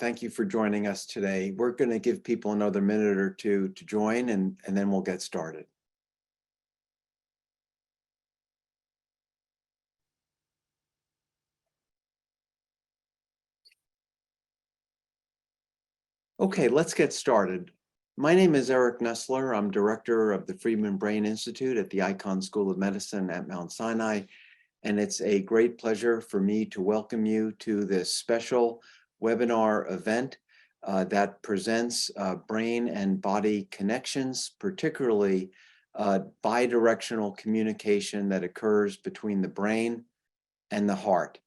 Thank you for joining us today. We're going to give people another minute or two to join, and then we'll get started. Okay, let's get started. My name is Eric Nestler. I'm director of the Friedman Brain Institute at the Icahn School of Medicine at Mount Sinai. And it's a great pleasure for me to welcome you to this special webinar event that presents brain and body connections, particularly bidirectional communication that occurs between the brain and the heart.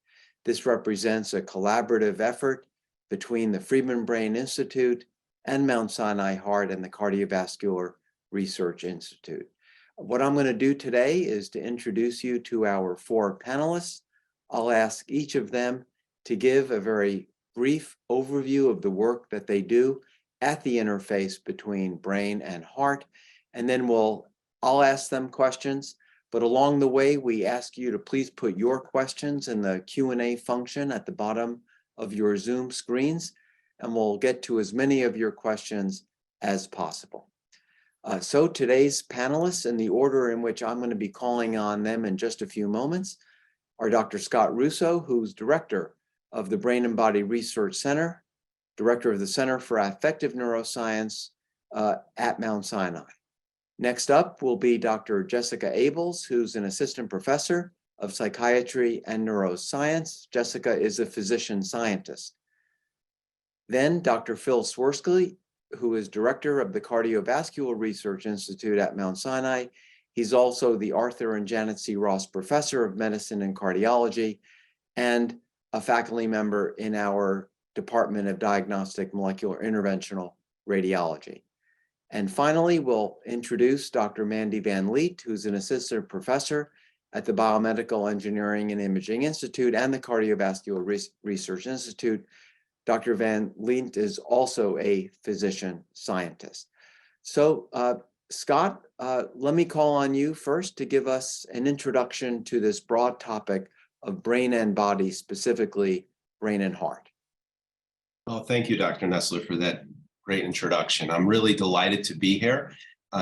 This represents a collaborative effort between the Friedman Brain Institute and Mount Sinai Heart and the Cardiovascular Research Institute. What I'm going to do today is to introduce you to our four panelists. I'll ask each of them to give a very brief overview of the work that they do at the interface between brain and heart, and then I'll ask them questions. But along the way, we ask you to please put your questions in the Q&A function at the bottom of your Zoom screens, and we'll get to as many of your questions as possible. So today's panelists, in the order in which I'm going to be calling on them in just a few moments, are Dr. Scott Russo, who's director of the Brain and Body Research Center, director of the Center for Affective Neuroscience at Mount Sinai. Next up will be Dr. Jessica Abels, who's an assistant professor of psychiatry and neuroscience. Jessica is a physician scientist. Then Dr. Phil Swirsky, who is director of the Cardiovascular Research Institute at Mount Sinai. He's also the Arthur and Janet C. Ross Professor of Medicine and Cardiology and a faculty member in our Department of Diagnostic Molecular Interventional Radiology. And finally, we'll introduce Dr. Mandy Van Leet, who's an assistant professor at the Biomedical Engineering and Imaging Institute and the Cardiovascular Research Institute. Dr. Van Leet is also a physician scientist. So Scott, let me call on you first to give us an introduction to this broad topic of brain and body, specifically brain and heart. Well, thank you, Dr. Nestler, for that great introduction. I'm really delighted to be here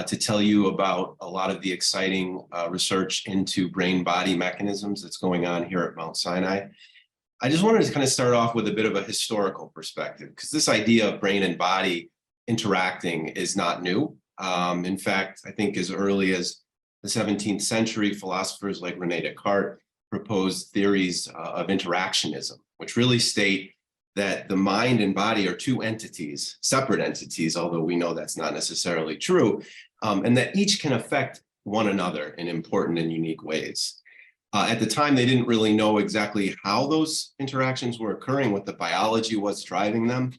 to tell you about a lot of the exciting research into brain-body mechanisms that's going on here at Mount Sinai. I just wanted to kind of start off with a bit of a historical perspective, because this idea of brain and body interacting is not new. In fact, I think as early as the 17th century, philosophers like René Descartes proposed theories of interactionism, which really state that the mind and body are two entities, separate entities, although we know that's not necessarily true, and that each can affect one another in important and unique ways. At the time, they didn't really know exactly how those interactions were occurring, what the biology was driving them,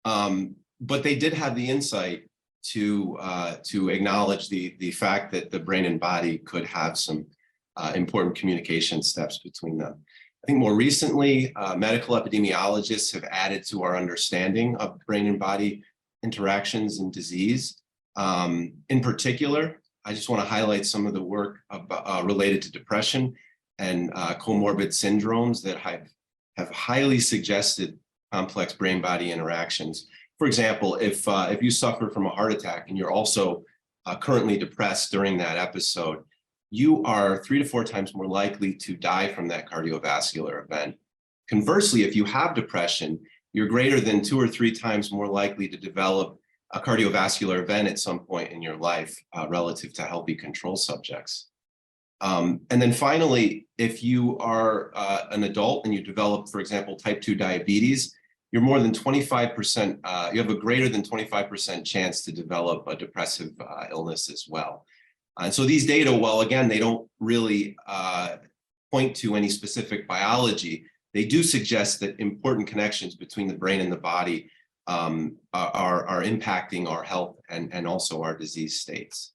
but they did have the insight to acknowledge the fact that the brain and body could have some important communication steps between them. I think more recently, medical epidemiologists have added to our understanding of brain and body interactions in disease. In particular, I just want to highlight some of the work related to depression and comorbid syndromes that have highly suggested complex brain-body interactions. For example, if you suffer from a heart attack and you're also currently depressed during that episode, you are 3 to 4 times more likely to die from that cardiovascular event. Conversely, if you have depression, you're greater than 2 or 3 times more likely to develop a cardiovascular event at some point in your life relative to healthy control subjects. And then finally, if you are an adult and you develop, for example, type 2 diabetes, you're more than 25%, you have a greater than 25% chance to develop a depressive illness as well. And so these data, while again, they don't really point to any specific biology, they do suggest that important connections between the brain and the body are impacting our health and also our disease states.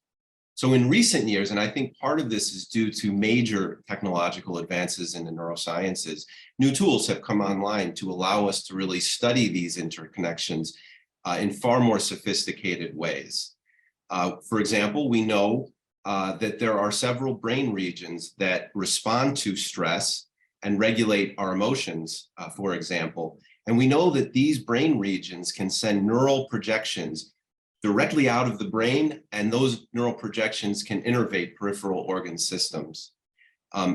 So in recent years, and I think part of this is due to major technological advances in the neurosciences, new tools have come online to allow us to really study these interconnections in far more sophisticated ways. For example, we know that there are several brain regions that respond to stress and regulate our emotions, for example, And we know that these brain regions can send neural projections directly out of the brain, and those neural projections can innervate peripheral organ systems,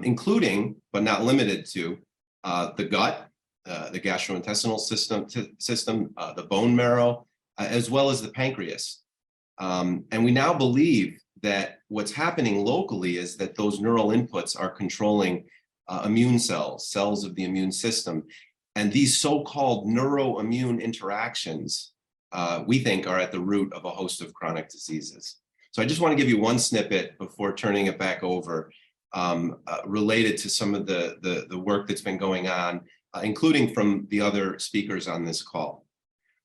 including, but not limited to, the gut, the gastrointestinal system, the bone marrow, as well as the pancreas. And we now believe that what's happening locally is that those neural inputs are controlling immune cells of the immune system. And these so-called neuro-immune interactions, we think, are at the root of a host of chronic diseases. So I just want to give you one snippet before turning it back over, related to some of the work that's been going on, including from the other speakers on this call.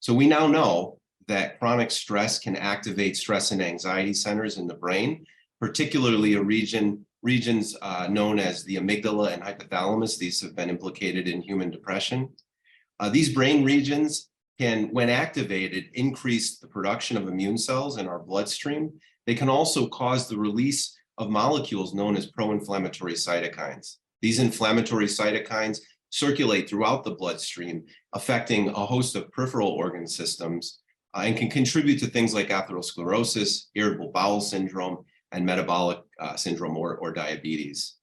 So we now know that chronic stress can activate stress and anxiety centers in the brain, particularly regions known as the amygdala and hypothalamus. These have been implicated in human depression. These brain regions can, when activated, increase the production of immune cells in our bloodstream. They can also cause the release of molecules known as pro-inflammatory cytokines. These inflammatory cytokines circulate throughout the bloodstream, affecting a host of peripheral organ systems, and can contribute to things like atherosclerosis, irritable bowel syndrome, and metabolic syndrome or diabetes.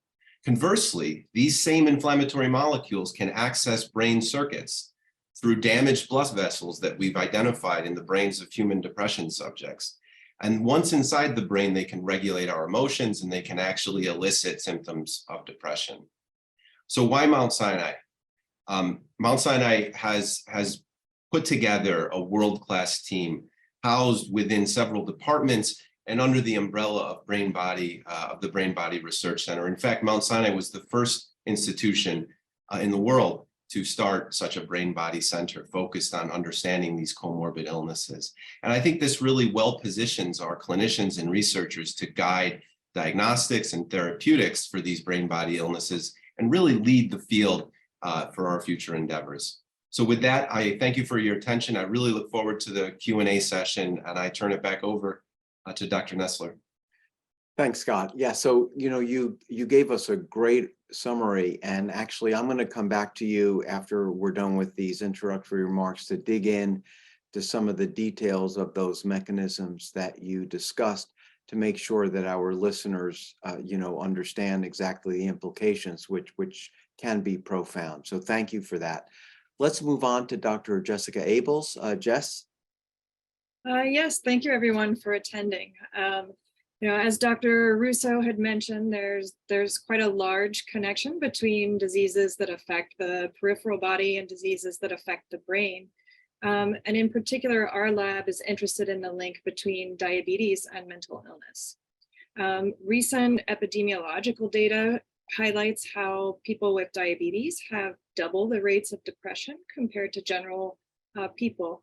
Conversely, these same inflammatory molecules can access brain circuits through damaged blood vessels that we've identified in the brains of human depression subjects. And once inside the brain, they can regulate our emotions and they can actually elicit symptoms of depression. So why Mount Sinai? Mount Sinai has put together a world-class team housed within several departments and under the umbrella of the Brain Body Research Center. In fact, Mount Sinai was the first institution in the world to start such a brain body center focused on understanding these comorbid illnesses. And I think this really well positions our clinicians and researchers to guide diagnostics and therapeutics for these brain body illnesses and really lead the field for our future endeavors. So with that, I thank you for your attention. I really look forward to the Q&A session, and I turn it back over to Dr. Nestler. Thanks, Scott. Yeah, so you gave us a great summary, and actually I'm going to come back to you after we're done with these introductory remarks to dig in to some of the details of those mechanisms that you discussed to make sure that our listeners understand exactly the implications, which can be profound. So thank you for that. Let's move on to Dr. Jessica Abels. Jess? Yes, thank you everyone for attending. As Dr. Russo had mentioned, there's quite a large connection between diseases that affect the peripheral body and diseases that affect the brain. And in particular, our lab is interested in the link between diabetes and mental illness. Recent epidemiological data highlights how people with diabetes have double the rates of depression compared to general people.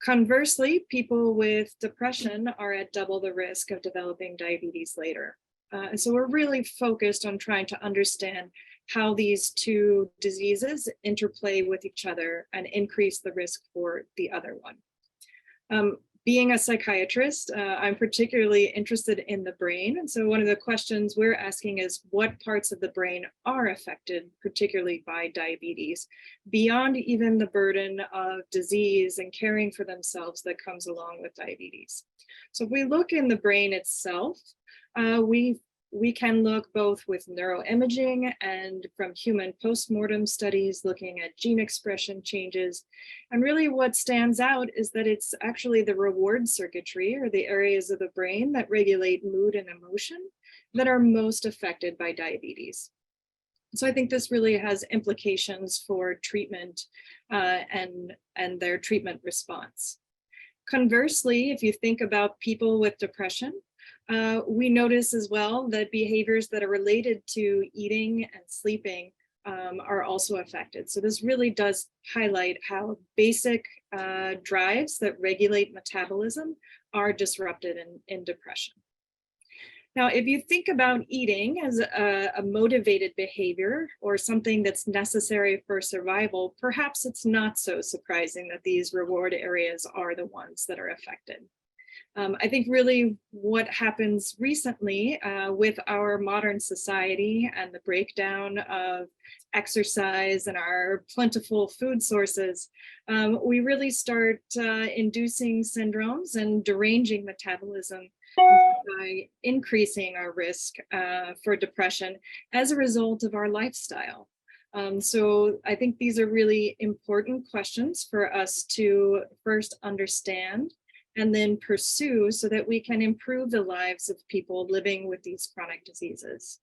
Conversely, people with depression are at double the risk of developing diabetes later. And so we're really focused on trying to understand how these two diseases interplay with each other and increase the risk for the other one. Being a psychiatrist, I'm particularly interested in the brain. And so one of the questions we're asking is what parts of the brain are affected, particularly by diabetes, beyond even the burden of disease and caring for themselves that comes along with diabetes. So if we look in the brain itself, we can look both with neuroimaging and from human postmortem studies looking at gene expression changes. And really what stands out is that it's actually the reward circuitry or the areas of the brain that regulate mood and emotion that are most affected by diabetes. So I think this really has implications for treatment and their treatment response. Conversely, if you think about people with depression, we notice as well that behaviors that are related to eating and sleeping are also affected. So this really does highlight how basic drives that regulate metabolism are disrupted in depression. Now, if you think about eating as a motivated behavior or something that's necessary for survival, perhaps it's not so surprising that these reward areas are the ones that are affected. I think really what happens recently with our modern society and the breakdown of exercise and our plentiful food sources, we really start inducing syndromes and deranging metabolism by increasing our risk for depression as a result of our lifestyle. So I think these are really important questions for us to first understand and then pursue so that we can improve the lives of people living with these chronic diseases.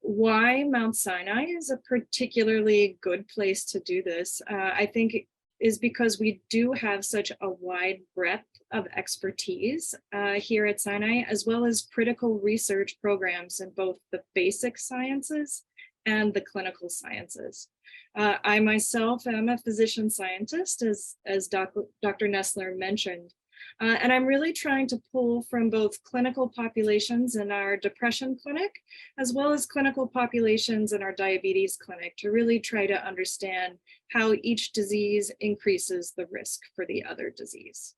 Why Mount Sinai is a particularly good place to do this, I think, is because we do have such a wide breadth of expertise here at Sinai, as well as critical research programs in both the basic sciences and the clinical sciences. I myself am a physician scientist, as Dr. Nestler mentioned, and I'm really trying to pull from both clinical populations in our depression clinic, as well as clinical populations in our diabetes clinic to really try to understand how each disease increases the risk for the other disease.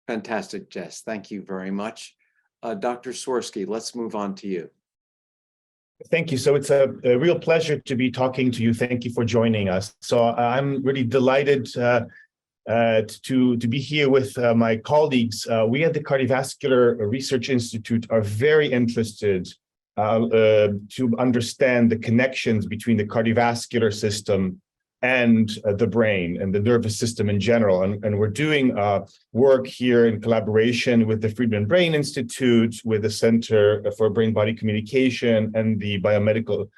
Fantastic, Jess. Thank you very much. Dr. Swirsky, let's move on to you. Thank you. So it's a real pleasure to be talking to you. Thank you for joining us. So I'm really delighted to be here with my colleagues. We at the Cardiovascular Research Institute are very interested to understand the connections between the cardiovascular system and the brain and the nervous system in general. And we're doing work here in collaboration with the Friedman Brain Institute, with the Center for Brain-Body Communication and the Biomedical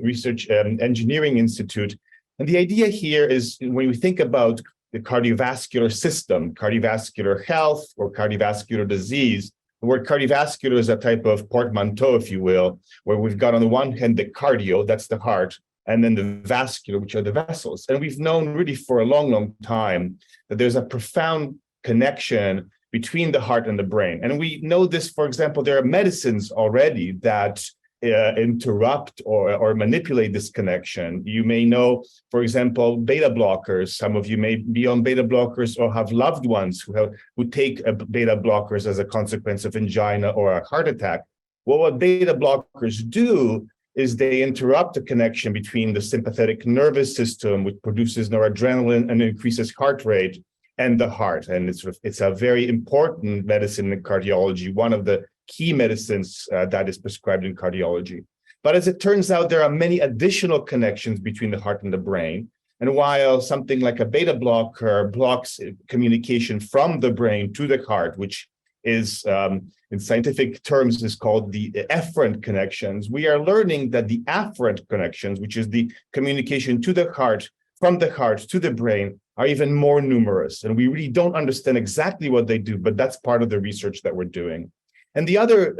Research Engineering Institute. And the idea here is when we think about the cardiovascular system, cardiovascular health or cardiovascular disease, the word cardiovascular is a type of portmanteau, if you will, where we've got on the one hand the cardio, that's the heart, and then the vascular, which are the vessels. And we've known really for a long, long time that there's a profound connection between the heart and the brain. And we know this, for example, there are medicines already that interrupt or manipulate this connection. You may know, for example, beta blockers. Some of you may be on beta blockers or have loved ones who take beta blockers as a consequence of angina or a heart attack. Well, what beta blockers do is they interrupt the connection between the sympathetic nervous system, which produces noradrenaline and increases heart rate, and the heart. And it's a very important medicine in cardiology, one of the key medicines that is prescribed in cardiology. But as it turns out, there are many additional connections between the heart and the brain. And while something like a beta blocker blocks communication from the brain to the heart, which is in scientific terms is called the efferent connections, we are learning that the afferent connections, which is the communication to the heart, from the heart to the brain, are even more numerous. And we really don't understand exactly what they do, but that's part of the research that we're doing. And the other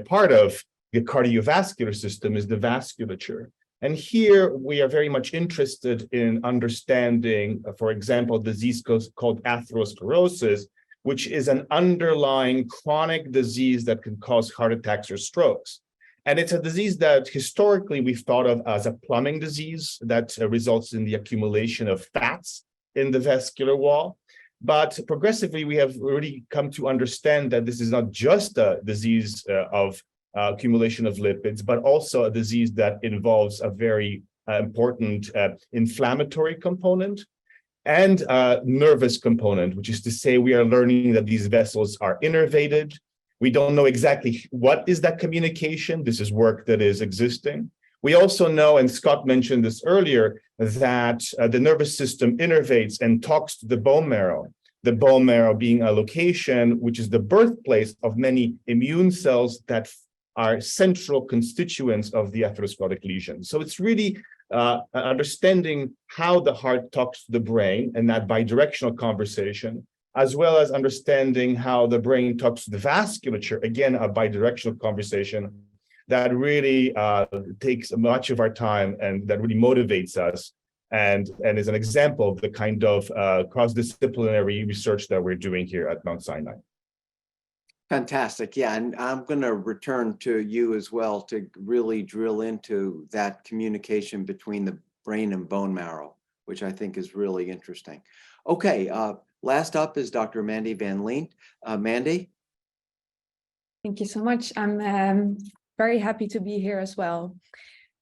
part of the cardiovascular system is the vasculature. And here we are very much interested in understanding, for example, disease called atherosclerosis, which is an underlying chronic disease that can cause heart attacks or strokes. And it's a disease that historically we've thought of as a plumbing disease that results in the accumulation of fats in the vascular wall. But progressively, we have already come to understand that this is not just a disease of accumulation of lipids, but also a disease that involves a very important inflammatory component and nervous component, which is to say we are learning that these vessels are innervated. We don't know exactly what is that communication. This is work that is existing. We also know, and Scott mentioned this earlier, that the nervous system innervates and talks to the bone marrow being a location which is the birthplace of many immune cells that are central constituents of the atherosclerotic lesion. So it's really understanding how the heart talks to the brain and that bidirectional conversation, as well as understanding how the brain talks to the vasculature, again, a bidirectional conversation that really takes much of our time and that really motivates us and is an example of the kind of cross-disciplinary research that we're doing here at Mount Sinai. Fantastic. Yeah, and I'm going to return to you as well to really drill into that communication between the brain and bone marrow, which I think is really interesting. Okay, Last up is Dr. Mandy Van Leent. Mandy? Thank you so much. I'm very happy to be here as well.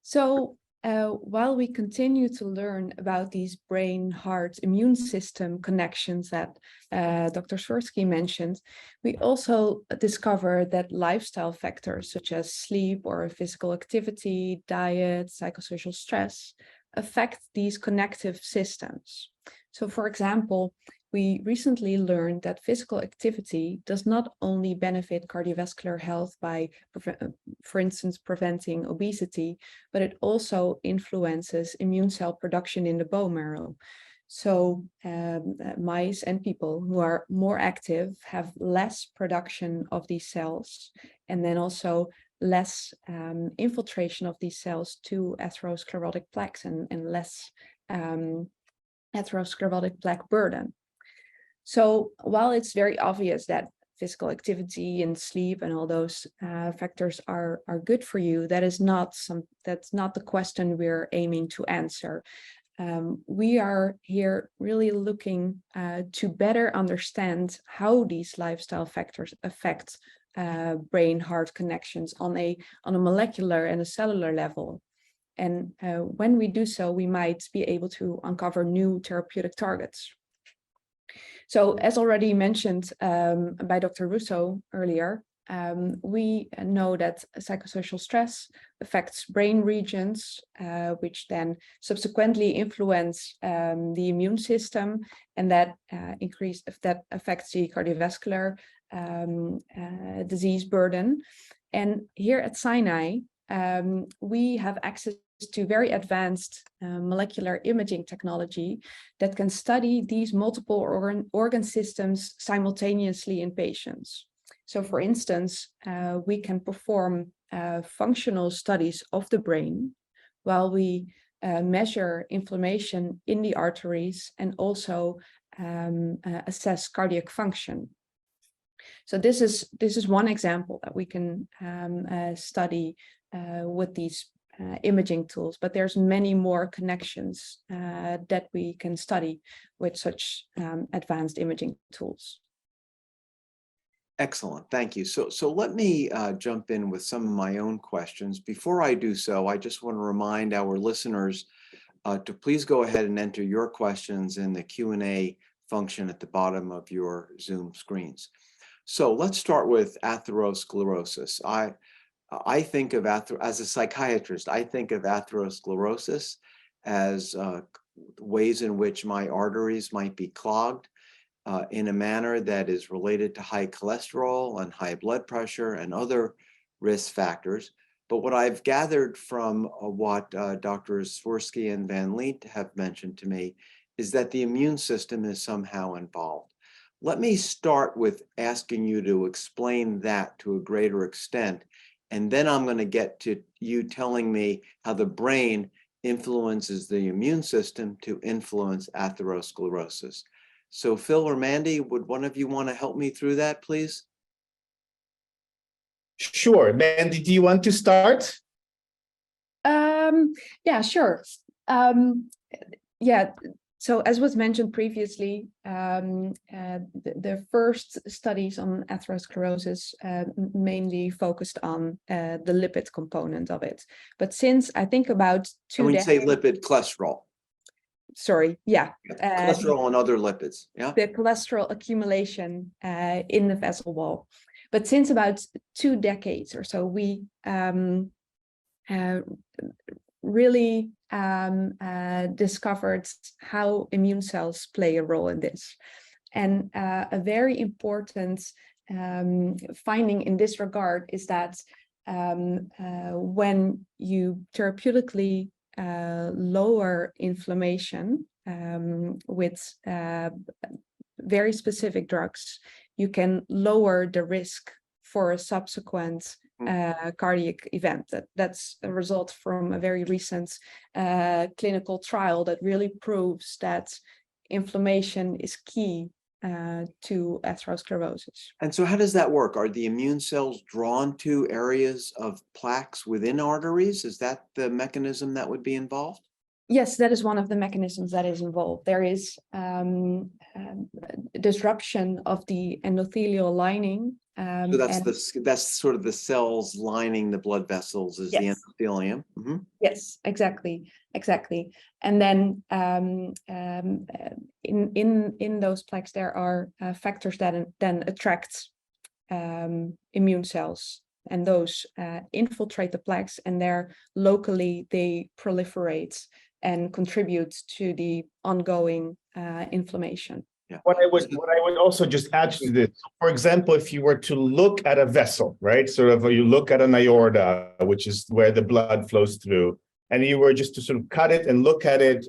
So while we continue to learn about these brain-heart immune system connections that Dr. Swirsky mentioned, we also discover that lifestyle factors such as sleep or physical activity, diet, psychosocial stress affect these connective systems. So for example, we recently learned that physical activity does not only benefit cardiovascular health by, for instance, preventing obesity, but it also influences immune cell production in the bone marrow. So mice and people who are more active have less production of these cells, and then also less infiltration of these cells to atherosclerotic plaques and less atherosclerotic plaque burden. So while it's very obvious that physical activity and sleep and all those factors are good for you, that's not the question we're aiming to answer. We are here really looking to better understand how these lifestyle factors affect brain-heart connections on a molecular and a cellular level. And when we do so, we might be able to uncover new therapeutic targets. So as already mentioned by Dr. Russo earlier, we know that psychosocial stress affects brain regions, which then subsequently influence the immune system, and that affects the cardiovascular disease burden. And here at Sinai, we have access to very advanced molecular imaging technology that can study these multiple organ systems simultaneously in patients. So for instance, we can perform functional studies of the brain while we measure inflammation in the arteries and also assess cardiac function. So this is one example that we can study with these imaging tools, but there's many more connections that we can study with such advanced imaging tools. Excellent, thank you. So let me jump in with some of my own questions. Before I do so, I just want to remind our listeners to please go ahead and enter your questions in the Q&A function at the bottom of your Zoom screens. So let's start with atherosclerosis. I think of as a psychiatrist, I think of atherosclerosis as ways in which my arteries might be clogged in a manner that is related to high cholesterol and high blood pressure and other risk factors. But what I've gathered from what Drs. Swirsky and Van Leent have mentioned to me is that the immune system is somehow involved. Let me start with asking you to explain that to a greater extent. And then I'm going to get to you telling me how the brain influences the immune system to influence atherosclerosis. So Phil or Mandy, would one of you want to help me through that, please? Sure. Mandy, do you want to start? Yeah, sure. Yeah. So as was mentioned previously, the first studies on atherosclerosis mainly focused on the lipid component of it. But since I think about When you say lipid, cholesterol. Sorry, yeah. Cholesterol and other lipids, yeah? The cholesterol accumulation in the vessel wall. But since about 2 decades or so, we really discovered how immune cells play a role in this. And a very important finding in this regard is that when you therapeutically lower inflammation with very specific drugs, you can lower the risk for a subsequent cardiac event. That's a result from a very recent clinical trial that really proves that inflammation is key to atherosclerosis. And so how does that work? Are the immune cells drawn to areas of plaques within arteries? Is that the mechanism that would be involved? Yes, that is one of the mechanisms that is involved. There is disruption of the endothelial lining. So that's and that's sort of the cells lining the blood vessels is the Yes. endothelium. Mhm. Yes, exactly. And then in those plaques, there are factors that then attract immune cells, and those infiltrate the plaques, and there locally they proliferate and contribute to the ongoing inflammation. Yeah. What I would also just add to this, for example, if you were to look at a vessel, right? Sort of, you look at an aorta, which is where the blood flows through, and you were just to sort of cut it and look at it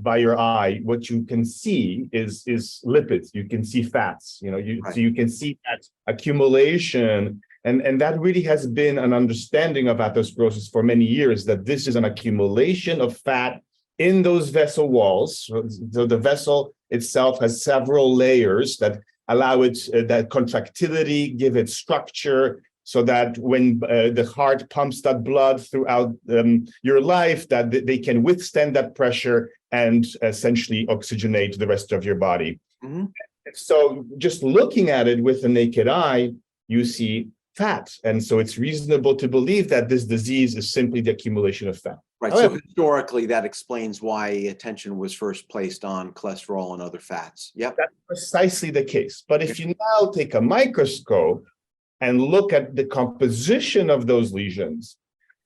by your eye, what you can see is lipids. You can see fats. Right. So you can see that accumulation, and that really has been an understanding of atherosclerosis for many years, that this is an accumulation of fat in those vessel walls. So the vessel itself has several layers that allow it that contractility, give it structure, so that when the heart pumps that blood throughout your life, that they can withstand that pressure and essentially oxygenate the rest of your body. Mm-hmm. So just looking at it with the naked eye, you see fat. And so it's reasonable to believe that this disease is simply the accumulation of fat. Right. However, So historically, that explains why attention was first placed on cholesterol and other fats. Yep. that's precisely the case. But if you now take a microscope and look at the composition of those lesions,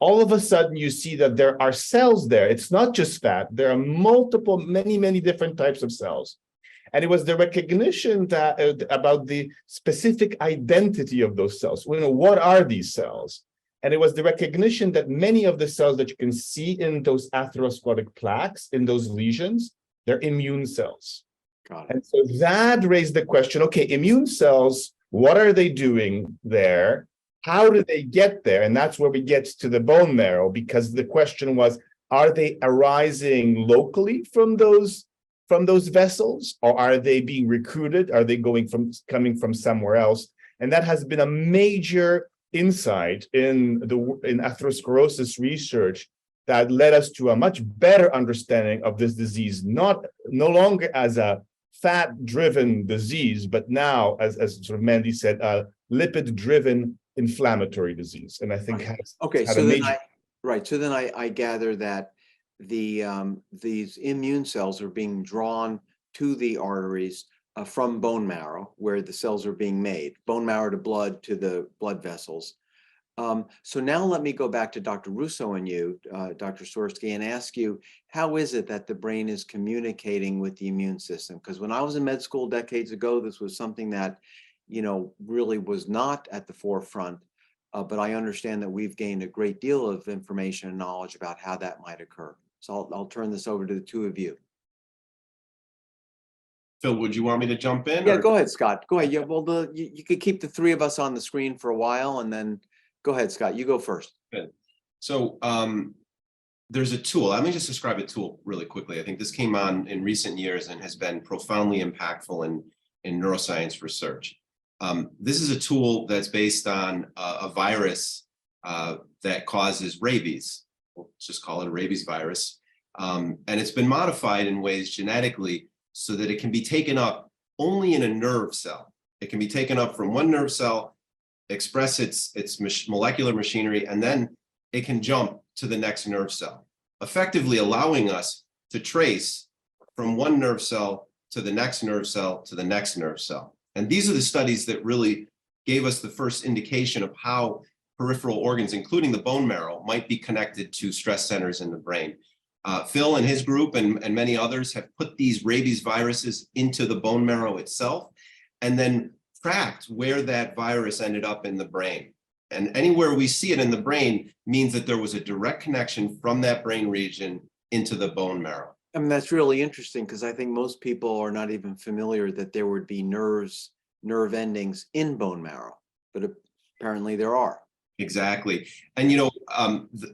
all of a sudden you see that there are cells there. It's not just fat. There are many different types of cells. And it was the recognition that about the specific identity of those cells. What are these cells? And it was the recognition that many of the cells that you can see in those atherosclerotic plaques, in those lesions, they're immune cells. Got it. And so that raised the question, okay, immune cells, what are they doing there? How do they get there? And that's where we get to the bone marrow, because the question was, are they arising locally from those vessels, or are they being recruited? Are they coming from somewhere else? And that has been a major insight in atherosclerosis research that led us to a much better understanding of this disease, no longer as a fat-driven disease, but now, as sort of Mandy said, a lipid-driven inflammatory disease. And I think Okay, so then I gather that these immune cells are being drawn to the arteries from bone marrow, where the cells are being made, bone marrow to blood to the blood vessels. So now let me go back to Dr. Russo and you, Dr. Swirsky, and ask you, how is it that the brain is communicating with the immune system? Because when I was in med school decades ago, this was something that, really was not at the forefront. But I understand that we've gained a great deal of information and knowledge about how that might occur. So I'll turn this over to the two of you. Phil, would you want me to jump in? Yeah, or- go ahead, Scott. Go ahead. Yeah, well, you could keep the three of us on the screen for a while, and then go ahead, Scott. You go first. Good. So there's a tool. Let me just describe a tool really quickly. I think this came on in recent years and has been profoundly impactful in neuroscience research. This is a tool that's based on a virus that causes rabies. We'll just call it a rabies virus. And it's been modified in ways genetically so that it can be taken up only in a nerve cell. It can be taken up from one nerve cell, express its molecular machinery, and then it can jump to the next nerve cell, effectively allowing us to trace from one nerve cell to the next nerve cell to the next nerve cell. And these are the studies that really gave us the first indication of how peripheral organs, including the bone marrow, might be connected to stress centers in the brain. Phil and his group and many others have put these rabies viruses into the bone marrow itself and then tracked where that virus ended up in the brain. And anywhere we see it in the brain means that there was a direct connection from that brain region into the bone marrow. I mean, that's really interesting because I think most people are not even familiar that there would be nerve endings in bone marrow, but apparently there are. Exactly. And,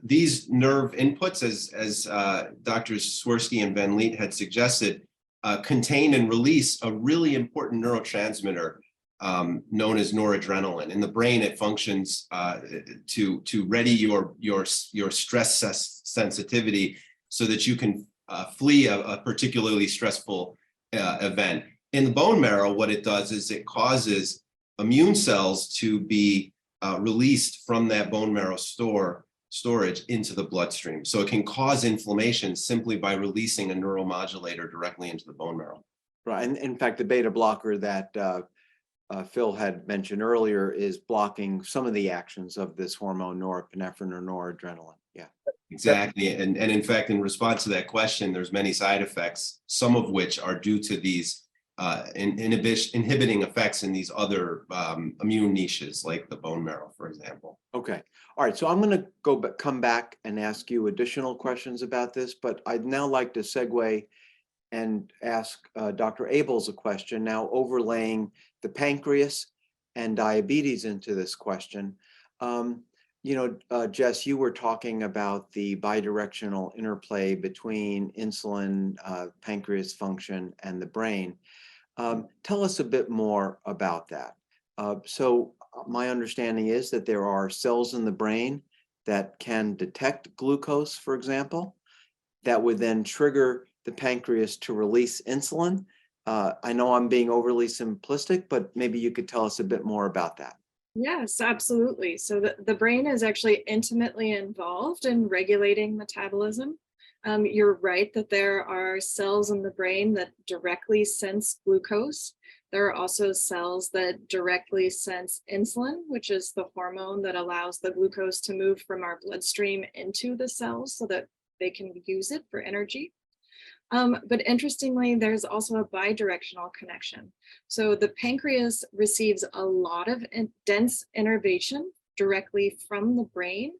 these nerve inputs, as Drs. Swirsky and Van Leet had suggested, contain and release a really important neurotransmitter known as noradrenaline. In the brain, it functions to ready your stress sensitivity so that you can flee a particularly stressful event. In the bone marrow, what it does is it causes immune cells to be released from that bone marrow storage into the bloodstream. So it can cause inflammation simply by releasing a neuromodulator directly into the bone marrow. Right. And in fact, the beta blocker that Phil had mentioned earlier is blocking some of the actions of this hormone, norepinephrine or noradrenaline. Yeah. Exactly. And in fact, in response to that question, there's many side effects, some of which are due to these inhibiting effects in these other immune niches, like the bone marrow, for example. Okay. All right. So I'm going to come back and ask you additional questions about this, but I'd now like to segue and ask Dr. Abels a question, now overlaying the pancreas and diabetes into this question. Jess, you were talking about the bidirectional interplay between insulin, pancreas function, and the brain. Tell us a bit more about that. So my understanding is that there are cells in the brain that can detect glucose, for example, that would then trigger the pancreas to release insulin. I know I'm being overly simplistic, but maybe you could tell us a bit more about that. Yes, absolutely. So the brain is actually intimately involved in regulating metabolism. You're right that there are cells in the brain that directly sense glucose. There are also cells that directly sense insulin, which is the hormone that allows the glucose to move from our bloodstream into the cells so that they can use it for energy. But interestingly, there's also a bidirectional connection. So the pancreas receives a lot of dense innervation directly from the brain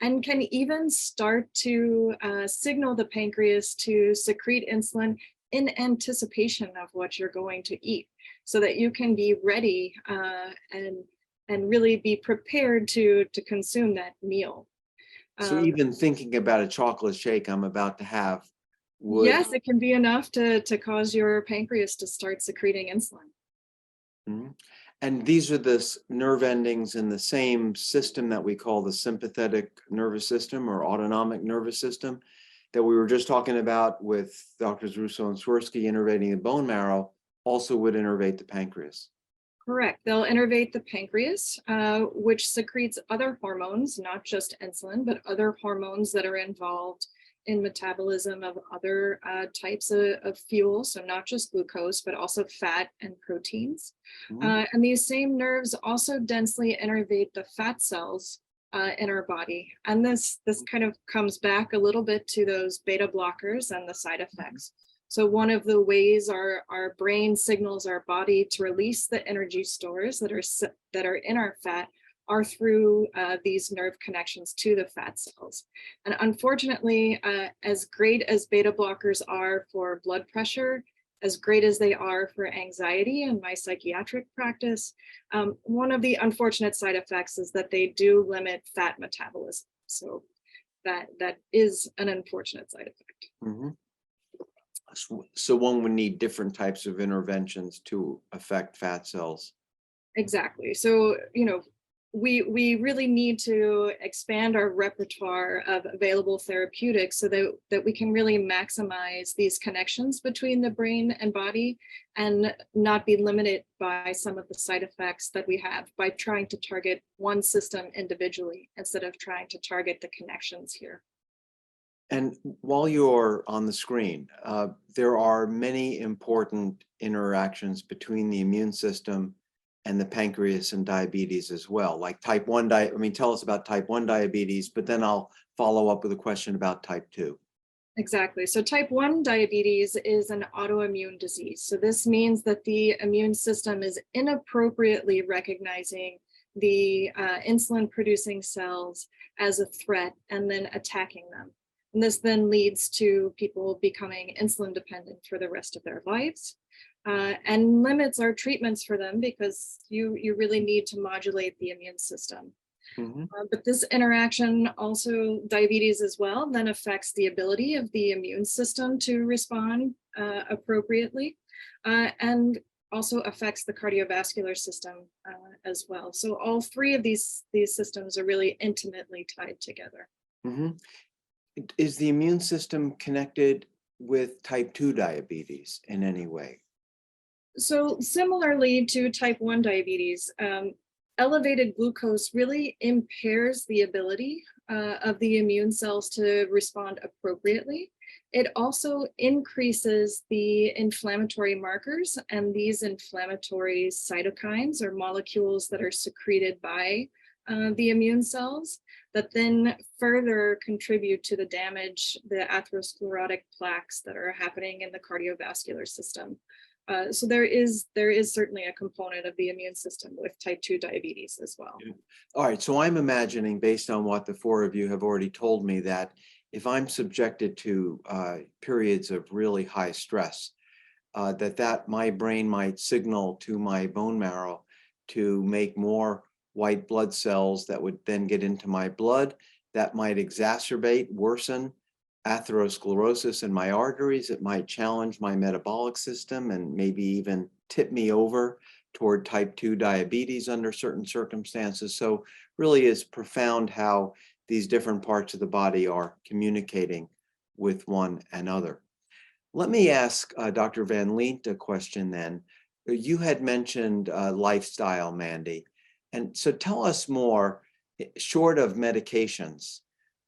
and can even start to signal the pancreas to secrete insulin in anticipation of what you're going to eat, so that you can be ready and really be prepared to consume that meal. So even thinking about a chocolate shake I'm about to have would... Yes, it can be enough to cause your pancreas to start secreting insulin. Mm-hmm. And these are the nerve endings in the same system that we call the sympathetic nervous system or autonomic nervous system that we were just talking about with Drs. Russo and Swirsky innervating the bone marrow, also would innervate the pancreas. Correct. They'll innervate the pancreas, which secretes other hormones, not just insulin, but other hormones that are involved in metabolism of other types of fuel. So not just glucose, but also fat and proteins. Mm-hmm. And these same nerves also densely innervate the fat cells in our body. And this kind of comes back a little bit to those beta blockers and the side effects. So one of the ways our brain signals our body to release the energy stores that are in our fat are through these nerve connections to the fat cells. And unfortunately, as great as beta blockers are for blood pressure, as great as they are for anxiety in my psychiatric practice, one of the unfortunate side effects is that they do limit fat metabolism. So that is an unfortunate side effect. Mm-hmm. So one would need different types of interventions to affect fat cells. Exactly. So, we really need to expand our repertoire of available therapeutics so that we can really maximize these connections between the brain and body and not be limited by some of the side effects that we have by trying to target one system individually instead of trying to target the connections here. And while you're on the screen, there are many important interactions between the immune system and the pancreas and diabetes as well, like type 1 tell us about type 1 diabetes, but then I'll follow up with a question about type 2. Exactly. So type 1 diabetes is an autoimmune disease. So this means that the immune system is inappropriately recognizing the insulin producing cells as a threat and then attacking them. And this then leads to people becoming insulin dependent for the rest of their lives. And limits our treatments for them because you really need to modulate the immune system. Mm-hmm. But this interaction, also diabetes as well, then affects the ability of the immune system to respond appropriately and also affects the cardiovascular system as well. So all three of these systems are really intimately tied together. Mm-hmm. Is the immune system connected with type 2 diabetes in any way? So similarly to type 1 diabetes, elevated glucose really impairs the ability of the immune cells to respond appropriately. It also increases the inflammatory markers, and these inflammatory cytokines or molecules that are secreted by the immune cells that then further contribute to the damage, the atherosclerotic plaques that are happening in the cardiovascular system. So there is certainly a component of the immune system with type 2 diabetes as well. All right, so I'm imagining, based on what the four of you have already told me, that if I'm subjected to periods of really high stress, that my brain might signal to my bone marrow to make more white blood cells that would then get into my blood. That might exacerbate, worsen atherosclerosis in my arteries. It might challenge my metabolic system and maybe even tip me over toward type 2 diabetes under certain circumstances. So really is profound how these different parts of the body are communicating with one another. Let me ask Dr. Van Leent a question then. You had mentioned lifestyle, Mandy. And so tell us more, short of medications,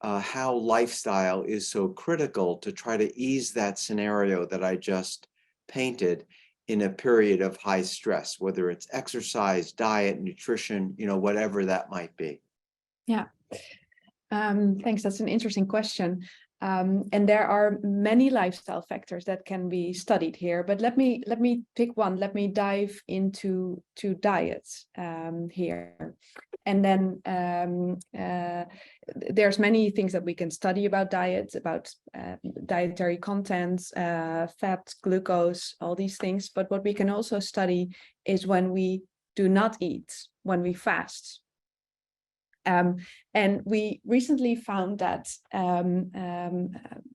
how lifestyle is so critical to try to ease that scenario that I just painted in a period of high stress, whether it's exercise, diet, nutrition, whatever that might be. Yeah. Thanks. That's an interesting question. And there are many lifestyle factors that can be studied here, but let me pick one. Let me dive into diets here. And then there's many things that we can study about diets, about dietary contents, fat, glucose, all these things. But what we can also study is when we do not eat, when we fast. And we recently found that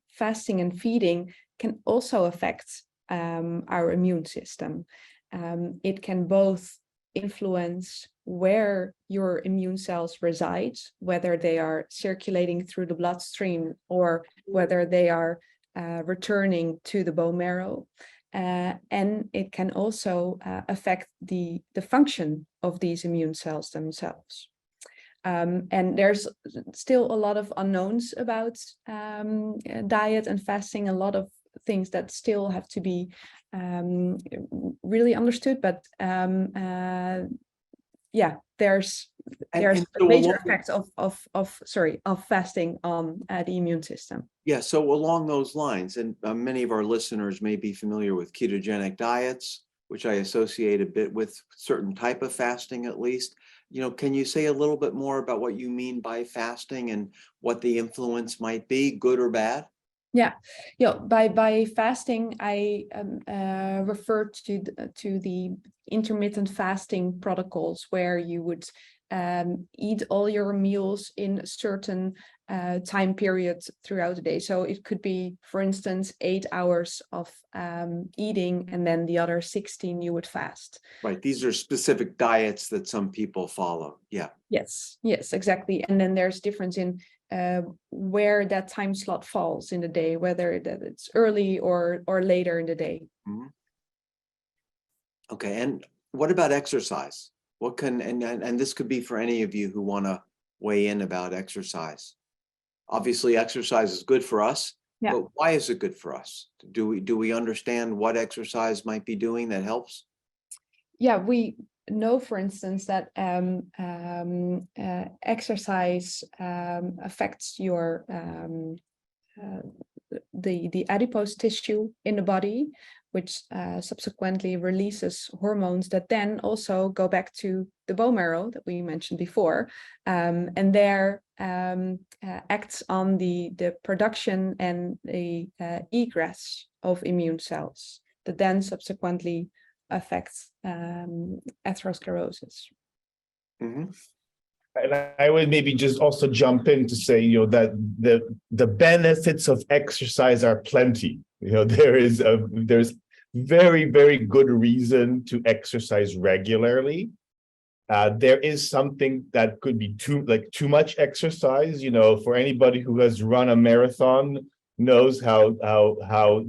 fasting and feeding can also affect our immune system. It can both influence where your immune cells reside, whether they are circulating through the bloodstream or whether they are returning to the bone marrow. And it can also affect the function of these immune cells themselves. And there's still a lot of unknowns about diet and fasting, a lot of things that still have to be really understood. But yeah, there's so major effects of fasting on the immune system. Yeah, so along those lines, and many of our listeners may be familiar with ketogenic diets, which I associate a bit with certain type of fasting at least. Can you say a little bit more about what you mean by fasting and what the influence might be, good or bad? Yeah, by fasting, I refer to the intermittent fasting protocols where you would eat all your meals in a certain time periods throughout the day. So it could be, for instance, 8 hours of eating, and then the other 16 you would fast. Right. These are specific diets that some people follow. Yeah. Yes, exactly. And then there's difference in where that time slot falls in the day, whether that it's early or later in the day. Mm-hmm. Okay. And what about exercise? What can, and this could be for any of you who want to weigh in about exercise. Obviously, exercise is good for us, yeah. But why is it good for us? Do we understand what exercise might be doing that helps? Yeah, we know, for instance, that exercise affects your the adipose tissue in the body, which subsequently releases hormones that then also go back to the bone marrow that we mentioned before, and there acts on the production and the egress of immune cells that then subsequently affects atherosclerosis. Mm-hmm. And I would maybe just also jump in to say, that the benefits of exercise are plenty. There's very, very good reason to exercise regularly. There is something that could be too much exercise. For anybody who has run a marathon knows how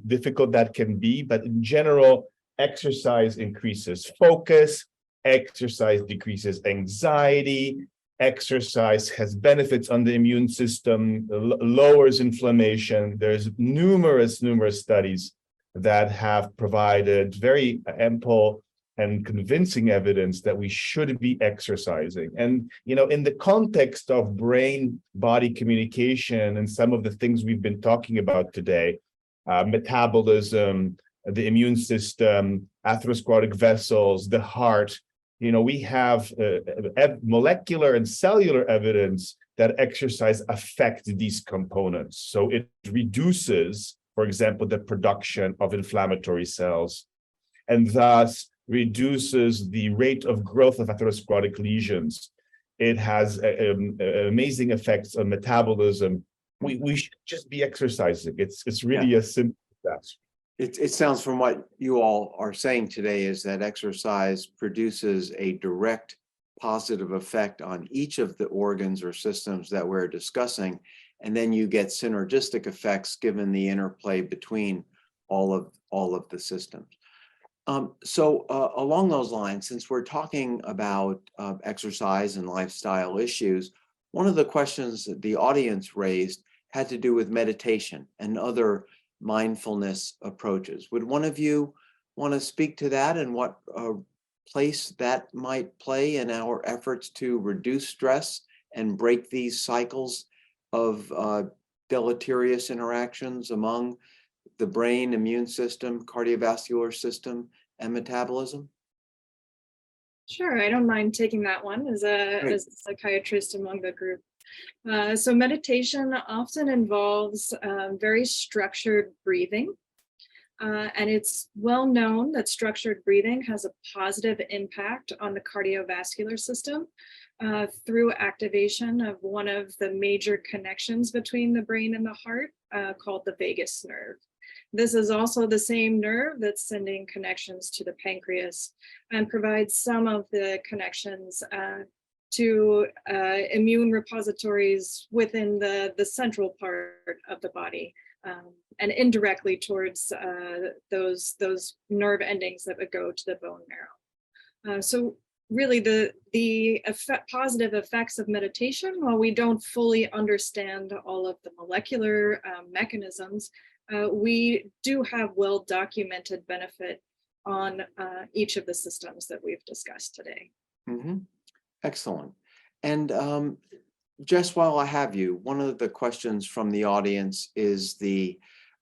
difficult that can be. But in general, exercise increases focus, exercise decreases anxiety, exercise has benefits on the immune system, lowers inflammation. There's numerous studies that have provided very ample and convincing evidence that we should be exercising. And, in the context of brain-body communication and some of the things we've been talking about today, metabolism, the immune system, atherosclerotic vessels, the heart, we have molecular and cellular evidence that exercise affects these components. So it reduces, for example, the production of inflammatory cells, and thus reduces the rate of growth of atherosclerotic lesions. It has amazing effects on metabolism. We should just be exercising. It's really as simple as that. It sounds from what you all are saying today is that exercise produces a direct positive effect on each of the organs or systems that we're discussing, and then you get synergistic effects given the interplay between all of the systems. So along those lines, since we're talking about exercise and lifestyle issues, one of the questions that the audience raised had to do with meditation and other mindfulness approaches. Would one of you want to speak to that and what place that might play in our efforts to reduce stress and break these cycles of deleterious interactions among the brain, immune system, cardiovascular system, and metabolism? Sure, I don't mind taking that one as a psychiatrist among the group. So meditation often involves very structured breathing. And it's well known that structured breathing has a positive impact on the cardiovascular system through activation of one of the major connections between the brain and the heart called the vagus nerve. This is also the same nerve that's sending connections to the pancreas and provides some of the connections to immune repositories within the central part of the body, and indirectly towards those nerve endings that would go to the bone marrow. So really the positive effects of meditation, while we don't fully understand all of the molecular mechanisms, we do have well-documented benefit on each of the systems that we've discussed today. Mm-hmm. Excellent. And just while I have you, one of the questions from the audience is the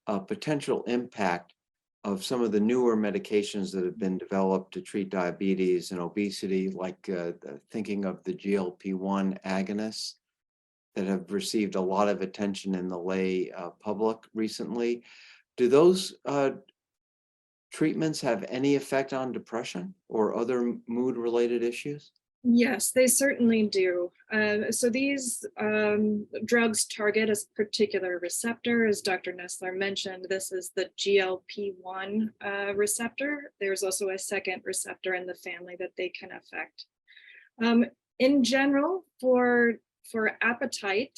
potential impact of some of the newer medications that have been developed to treat diabetes and obesity, like thinking of the GLP-1 agonists that have received a lot of attention in the lay public recently. Do those treatments have any effect on depression or other mood-related issues? Yes, they certainly do. So these drugs target a particular receptor, as Dr. Nessler mentioned. This is the GLP-1 receptor. There's also a second receptor in the family that they can affect. In general, for appetite,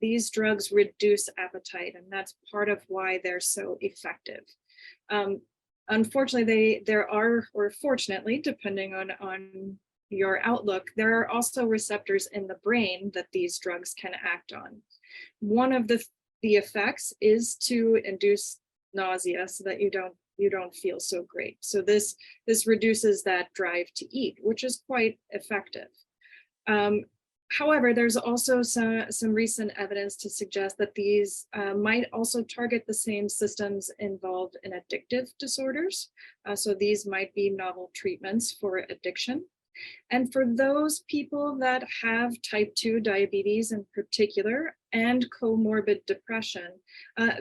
these drugs reduce appetite, and that's part of why they're so effective. Unfortunately, there are, or fortunately, depending on your outlook, there are also receptors in the brain that these drugs can act on. One of the effects is to induce nausea so that you don't feel so great. So this reduces that drive to eat, which is quite effective. However, there's also some recent evidence to suggest that these might also target the same systems involved in addictive disorders. So these might be novel treatments for addiction. And for those people that have type 2 diabetes in particular and comorbid depression,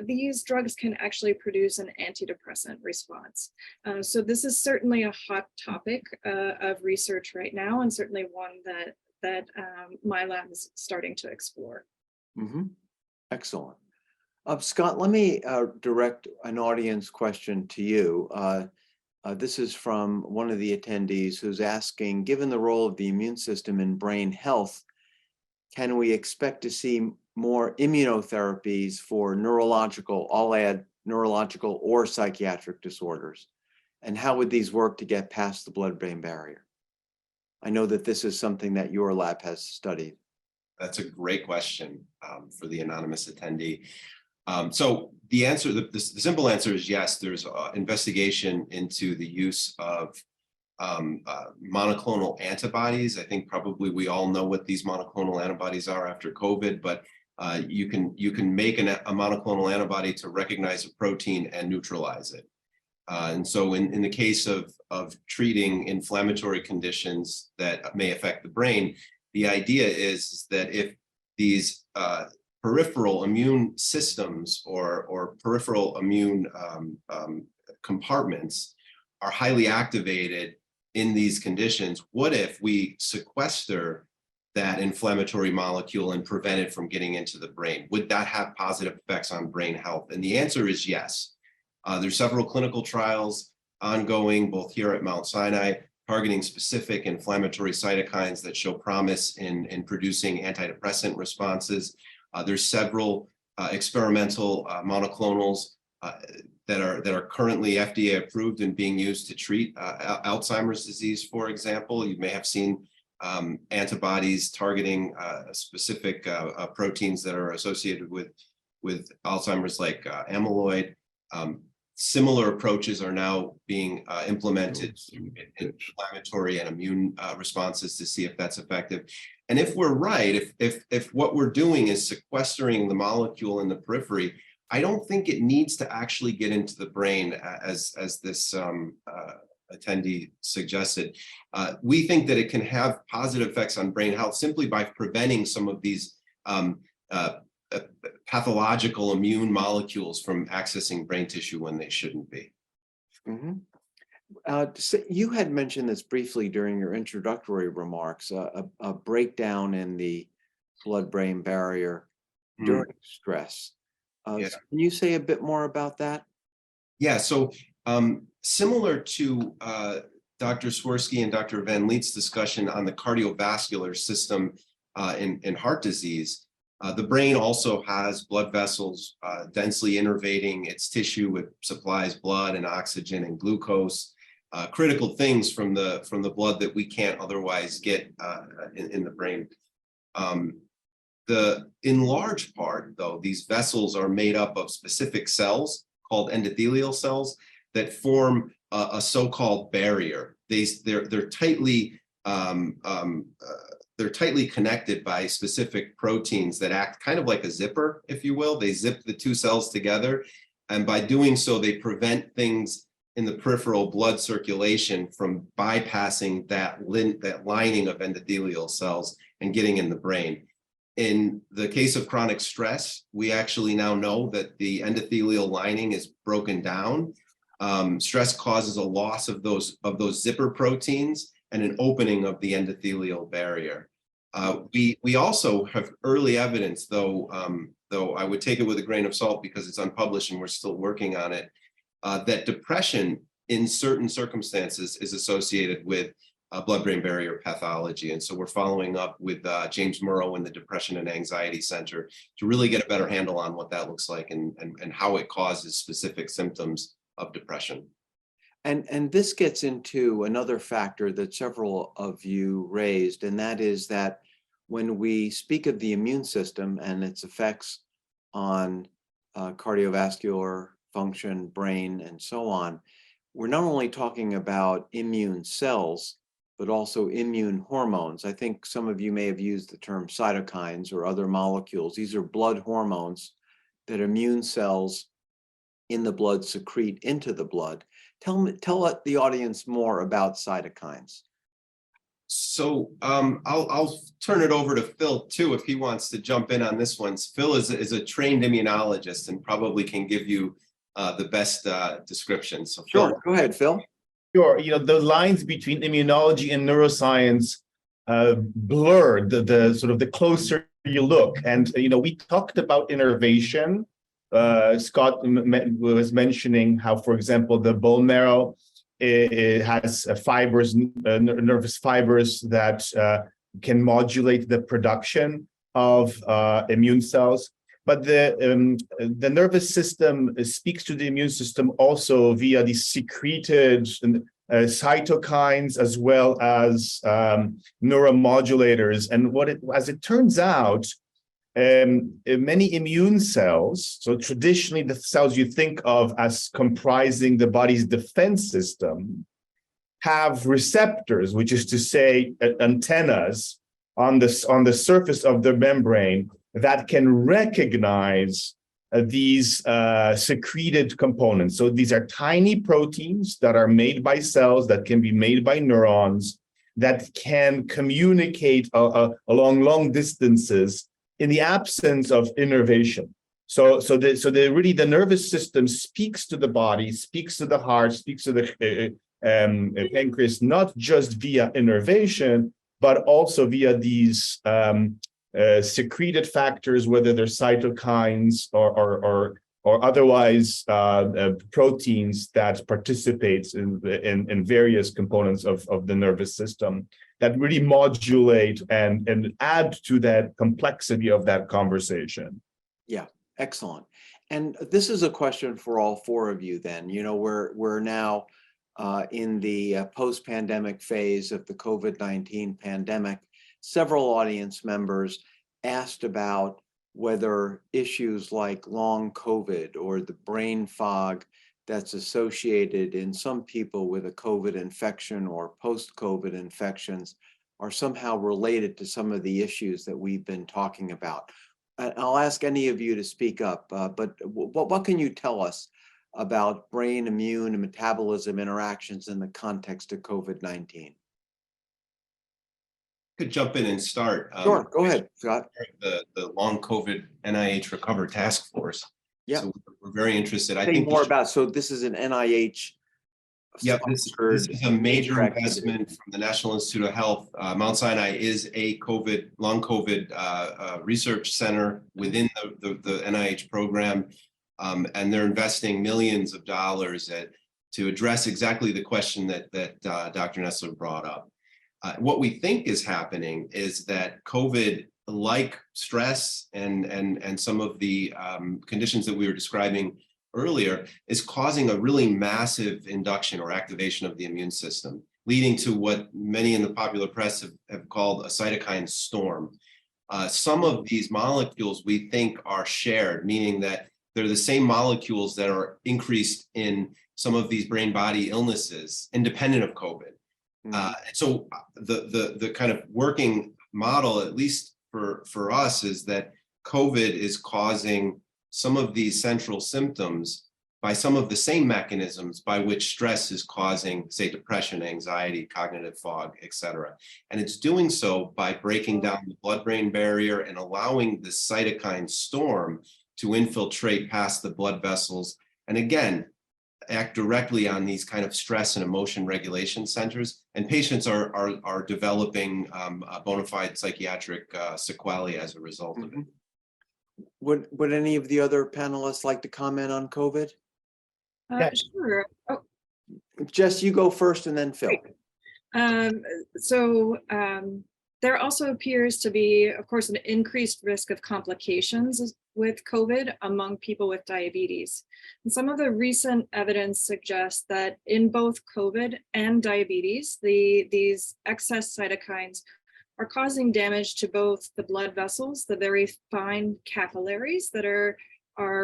these drugs can actually produce an antidepressant response. So this is certainly a hot topic of research right now, and certainly one that my lab is starting to explore. Mm-hmm. Excellent. Scott, let me direct an audience question to you. This is from one of the attendees who's asking, given the role of the immune system in brain health, can we expect to see more immunotherapies for neurological, I'll add neurological or psychiatric disorders? And how would these work to get past the blood-brain barrier? I know that this is something that your lab has studied. That's a great question for the anonymous attendee. So the answer, the simple answer is yes. There's investigation into the use of monoclonal antibodies. I think probably we all know what these monoclonal antibodies are after COVID, but you can make a monoclonal antibody to recognize a protein and neutralize it. And so in the case of treating inflammatory conditions that may affect the brain, the idea is that if these peripheral immune systems or peripheral immune compartments are highly activated in these conditions, what if we sequester that inflammatory molecule and prevent it from getting into the brain? Would that have positive effects on brain health? And the answer is yes. There's several clinical trials ongoing, both here at Mount Sinai, targeting specific inflammatory cytokines that show promise in producing antidepressant responses. There's several experimental monoclonals that are currently FDA approved and being used to treat Alzheimer's disease, for example. You may have seen antibodies targeting specific proteins that are associated with Alzheimer's, like amyloid. Similar approaches are now being implemented in inflammatory and immune responses to see if that's effective. And if we're right, if what we're doing is sequestering the molecule in the periphery, I don't think it needs to actually get into the brain, as this attendee suggested. We think that it can have positive effects on brain health simply by preventing some of these pathological immune molecules from accessing brain tissue when they shouldn't be. Mm-hmm. So you had mentioned this briefly during your introductory remarks, a breakdown in the blood-brain barrier during stress. Yeah. So can you say a bit more about that? Yeah, so similar to Dr. Swirsky and Dr. Van Leet's discussion on the cardiovascular system in heart disease, the brain also has blood vessels densely innervating its tissue. It supplies blood and oxygen and glucose, critical things from the blood that we can't otherwise get in the brain. In large part, though, these vessels are made up of specific cells called endothelial cells that form a so-called barrier. They're tightly connected by specific proteins that act kind of like a zipper, if you will. They zip the two cells together, and by doing so, they prevent things in the peripheral blood circulation from bypassing that lining of endothelial cells and getting in the brain. In the case of chronic stress, we actually now know that the endothelial lining is broken down. Stress causes a loss of those zipper proteins and an opening of the endothelial barrier. We also have early evidence, though I would take it with a grain of salt because it's unpublished and we're still working on it, that depression in certain circumstances is associated with blood-brain barrier pathology. And so we're following up with James Murrow and the Depression and Anxiety Center to really get a better handle on what that looks like and how it causes specific symptoms of depression. And this gets into another factor that several of you raised, and that is that when we speak of the immune system and its effects on cardiovascular function, brain, and so on, we're not only talking about immune cells, but also immune hormones. I think some of you may have used the term cytokines or other molecules. These are blood hormones that immune cells in the blood secrete into the blood. Tell the audience more about cytokines. So I'll turn it over to Phil too, if he wants to jump in on this one. Phil is a trained immunologist and probably can give you the best description. So Sure, Phil. go ahead, Phil. Sure. The lines between immunology and neuroscience blur the sort of the closer you look. And, we talked about innervation. Scott was mentioning how, for example, the bone marrow it has fibers, nervous fibers that can modulate the production of immune cells. but the nervous system speaks to the immune system also via these secreted cytokines as well as neuromodulators. And as it turns out, many immune cells, so traditionally the cells you think of as comprising the body's defense system, have receptors, which is to say antennas on the surface of the membrane that can recognize these secreted components. So these are tiny proteins that are made by cells, that can be made by neurons, that can communicate along long distances in the absence of innervation. So the nervous system speaks to the body, speaks to the heart, speaks to the pancreas, not just via innervation, but also via these secreted factors, whether they're cytokines or otherwise proteins that participates in various components of the nervous system that really modulate and add to that complexity of that conversation. Yeah, excellent. And this is a question for all four of you then. You know, we're now in the post-pandemic phase of the COVID-19 pandemic. Several audience members asked about whether issues like long COVID or the brain fog that's associated in some people with a COVID infection or post-COVID infections are somehow related to some of the issues that we've been talking about. I'll ask any of you to speak up, but what can you tell us about brain, immune, and metabolism interactions in the context of COVID-19? Could jump in and start. Sure, go ahead, Scott. The long COVID NIH Recover Task Force. Yeah. So we're very interested. I Think think more about, so this is an NIH. Yep, this is a major investment from the National Institute of Health. Mount Sinai is a long COVID research center within the NIH program, and they're investing millions of dollars to address exactly the question that Dr. Nessler brought up. What we think is happening is that COVID, like stress and some of the conditions that we were describing earlier, is causing a really massive induction or activation of the immune system, leading to what many in the popular press have called a cytokine storm. Some of these molecules we think are shared, meaning that they're the same molecules that are increased in some of these brain-body illnesses, independent of COVID. So the kind of working model, at least for us, is that COVID is causing some of these central symptoms by some of the same mechanisms by which stress is causing, say, depression, anxiety, cognitive fog, et cetera. And it's doing so by breaking down the blood-brain barrier and allowing the cytokine storm to infiltrate past the blood vessels. And again, act directly on these kind of stress and emotion regulation centers. And patients are developing bona fide psychiatric sequelae as a result of it. Would any of the other panelists like to comment on COVID? Sure. Oh. Jess, you go first and then Phil. There also appears to be, of course, an increased risk of complications with COVID among people with diabetes. And some of the recent evidence suggests that in both COVID and diabetes, these excess cytokines are causing damage to both the blood vessels, the very fine capillaries that are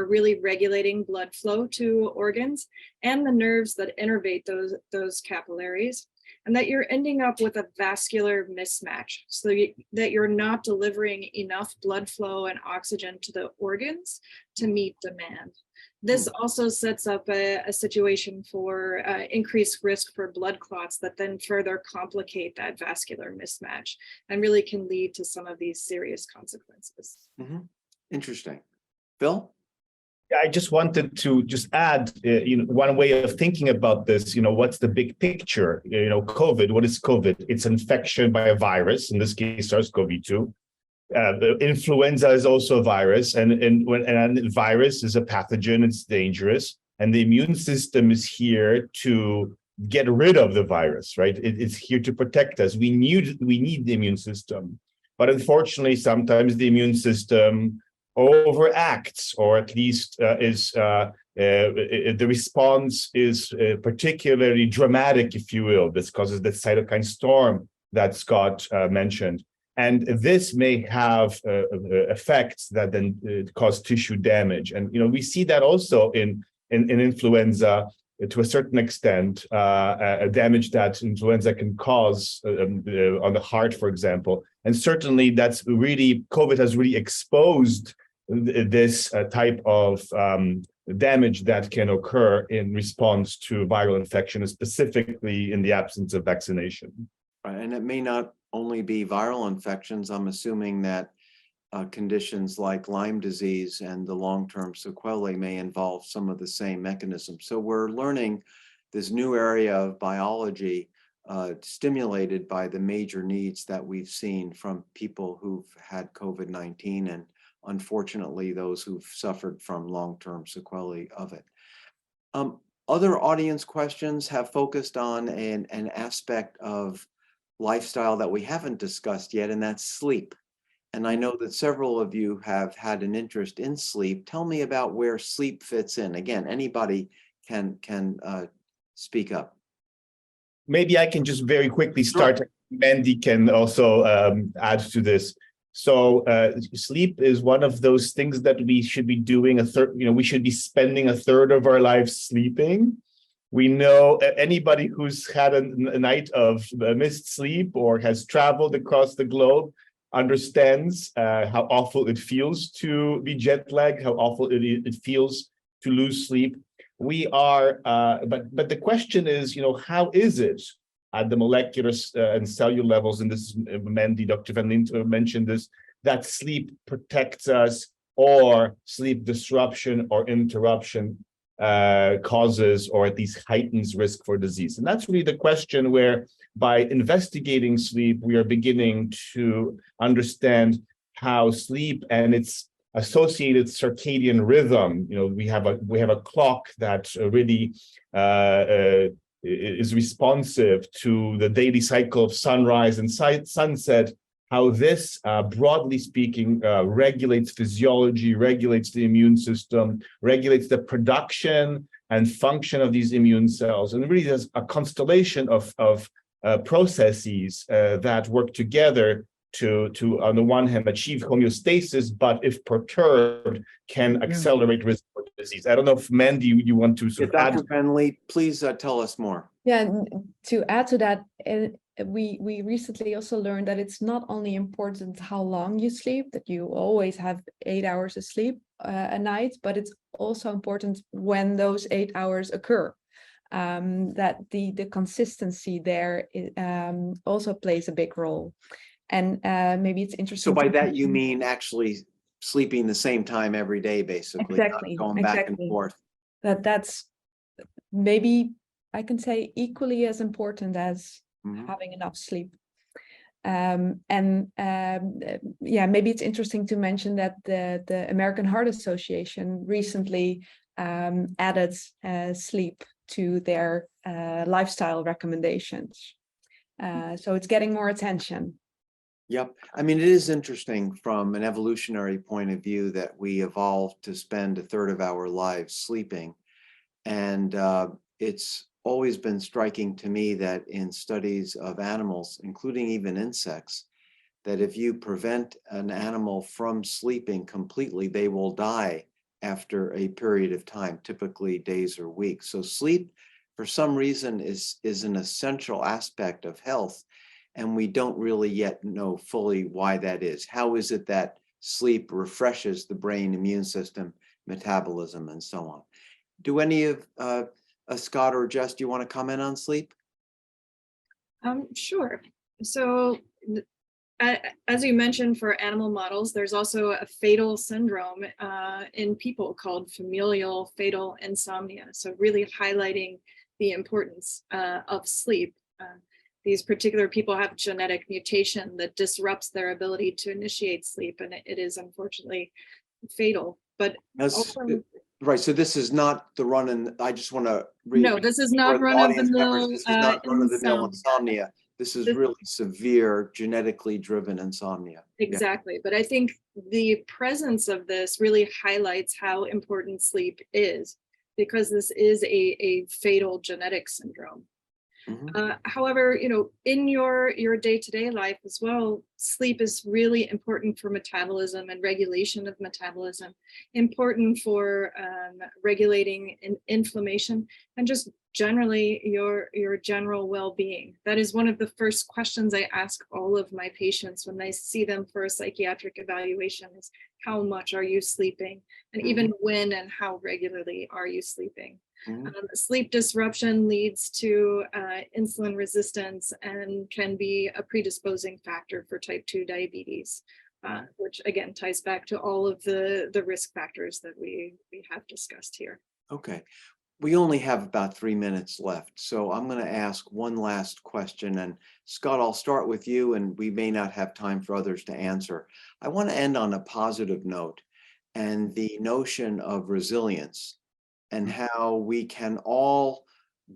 really regulating blood flow to organs, and the nerves that innervate those capillaries, and that you're ending up with a vascular mismatch, so that you're not delivering enough blood flow and oxygen to the organs to meet demand. This also sets up a situation for increased risk for blood clots that then further complicate that vascular mismatch and really can lead to some of these serious consequences. Interesting. Phil? Yeah, I just wanted to add, one way of thinking about this, what's the big picture? COVID, what is COVID? It's infection by a virus, in this case, SARS-CoV-2. The influenza is also a virus, and a virus is a pathogen, it's dangerous, and the immune system is here to get rid of the virus, right? It's here to protect us. We need the immune system, but unfortunately, sometimes the immune system overacts, or at least the response is particularly dramatic, if you will. This causes the cytokine storm that Scott mentioned. And this may have effects that then cause tissue damage. And we see that also in influenza to a certain extent, a damage that influenza can cause on the heart, for example. And certainly that's really, COVID has really exposed this type of damage that can occur in response to viral infection, specifically in the absence of vaccination. Right, and it may not only be viral infections. I'm assuming that conditions like Lyme disease and the long-term sequelae may involve some of the same mechanisms. So we're learning this new area of biology stimulated by the major needs that we've seen from people who've had COVID-19 and unfortunately those who've suffered from long-term sequelae of it. Other audience questions have focused on an aspect of lifestyle that we haven't discussed yet, and that's sleep. And I know that several of you have had an interest in sleep. Tell me about where sleep fits in. Again, anybody can speak up. Maybe I can just very quickly start. Sure. Mandy can also add to this. So sleep is one of those things that we should be doing we should be spending a third of our lives sleeping. We know anybody who's had a night of missed sleep or has traveled across the globe understands how awful it feels to be jet lagged, how awful it feels to lose sleep. We are, but the question is, how is it at the molecular and cellular levels, and this Mandy, Dr. Van Lint mentioned this, that sleep protects us, or sleep disruption or interruption causes or at least heightens risk for disease. And that's really the question where, by investigating sleep, we are beginning to understand how sleep and its associated circadian rhythm, we have a clock that really is responsive to the daily cycle of sunrise and sunset, how this, broadly speaking, regulates physiology, regulates the immune system, regulates the production and function of these immune cells. And really there's a constellation of processes that work together to on the one hand achieve homeostasis, but if perturbed, can accelerate risk for disease. I don't know if Mandy, you want to sort of add. Dr. Van Lint, please tell us more. Yeah, to add to that, we recently also learned that it's not only important how long you sleep, that you always have 8 hours of sleep a night, but it's also important when those 8 hours occur. That the consistency there also plays a big role. And maybe it's interesting. So by that you mean actually sleeping the same time every day, basically, exactly, not going back and forth. That's maybe I can say equally as important as having enough sleep. Yeah, maybe it's interesting to mention that the American Heart Association recently added sleep to their lifestyle recommendations. So it's getting more attention. Yep. I mean, it is interesting from an evolutionary point of view that we evolved to spend a third of our lives sleeping. And it's always been striking to me that in studies of animals, including even insects, that if you prevent an animal from sleeping completely, they will die after a period of time, typically days or weeks. So sleep, for some reason, is an essential aspect of health. And we don't really yet know fully why that is. How is it that sleep refreshes the brain immune system, metabolism, and so on? Do any of Scott or Jess, do you want to comment on sleep? Sure. So as you mentioned, for animal models, there's also a fatal syndrome in people called familial fatal insomnia. So really highlighting the importance of sleep. These particular people have genetic mutation that disrupts their ability to initiate sleep, and it is unfortunately fatal. But also, right, so this is not the run, and I just want to no, this is not run of the mill insomnia. This is really severe, genetically driven insomnia. Yeah. Exactly. But I think the presence of this really highlights how important sleep is, because this is a fatal genetic syndrome. However, in your day-to-day life as well, sleep is really important for metabolism and regulation of metabolism, important for regulating inflammation, and just generally your general well-being. That is one of the first questions I ask all of my patients when I see them for a psychiatric evaluation is, how much are you sleeping? And even when and how regularly are you sleeping? Sleep disruption leads to insulin resistance and can be a predisposing factor for type 2 diabetes, which again ties back to all of the risk factors that we have discussed here. Okay. We only have about 3 minutes left, so I'm going to ask one last question. And Scott, I'll start with you, and we may not have time for others to answer. I want to end on a positive note and the notion of resilience and how we can all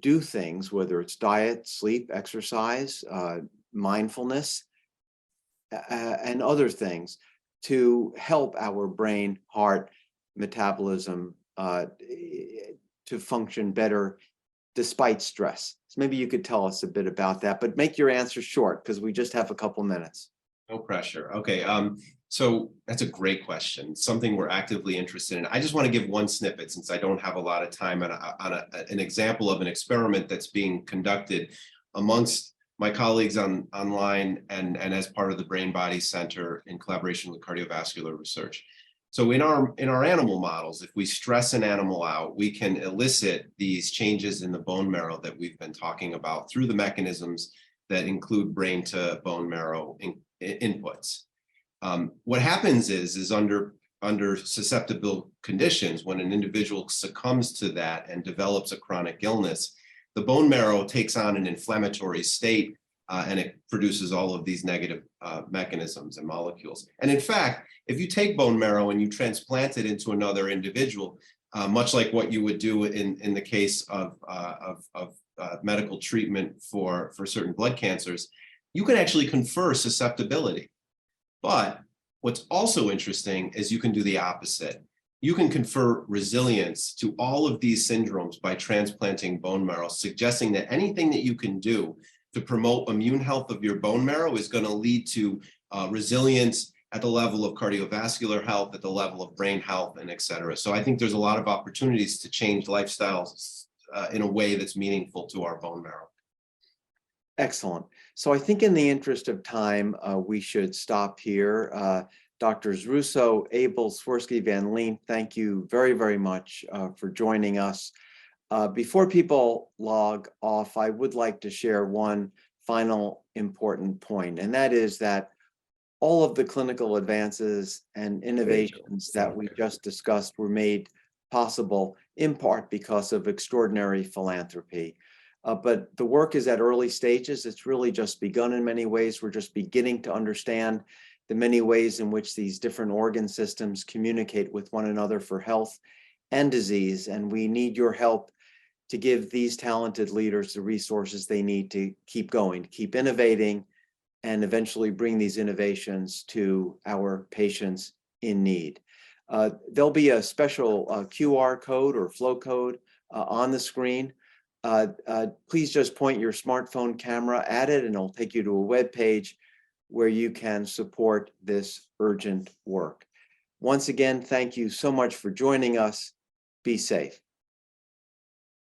do things, whether it's diet, sleep, exercise, mindfulness, and other things to help our brain, heart, metabolism to function better despite stress. So maybe you could tell us a bit about that, but make your answer short because we just have a couple minutes. No pressure. Okay. So that's a great question, something we're actively interested in. I just want to give one snippet since I don't have a lot of time on an example of an experiment that's being conducted amongst my colleagues online and as part of the Brain Body Center in collaboration with Cardiovascular Research. So in our animal models, if we stress an animal out, we can elicit these changes in the bone marrow that we've been talking about through the mechanisms that include brain to bone marrow inputs. What happens is under susceptible conditions, when an individual succumbs to that and develops a chronic illness, the bone marrow takes on an inflammatory state and it produces all of these negative mechanisms and molecules. And in fact, if you take bone marrow and you transplant it into another individual, much like what you would do in the case of medical treatment for certain blood cancers, you can actually confer susceptibility. But what's also interesting is you can do the opposite. You can confer resilience to all of these syndromes by transplanting bone marrow, suggesting that anything that you can do to promote immune health of your bone marrow is going to lead to resilience at the level of cardiovascular health, at the level of brain health, and et cetera. So I think there's a lot of opportunities to change lifestyles in a way that's meaningful to our bone marrow. Excellent. So I think in the interest of time, we should stop here. Doctors Russo, Abel, Swirsky, Van Leen, thank you very, very much for joining us. Before people log off, I would like to share one final important point, and that is that all of the clinical advances and innovations that we just discussed were made possible in part because of extraordinary philanthropy. But the work is at early stages. It's really just begun in many ways. We're just beginning to understand the many ways in which these different organ systems communicate with one another for health and disease. And we need your help to give these talented leaders the resources they need to keep going, to keep innovating, and eventually bring these innovations to our patients in need. There'll be a special QR code or flow code on the screen. Please just point your smartphone camera at it and it'll take you to a web page where you can support this urgent work. Once again, thank you so much for joining us. Be safe.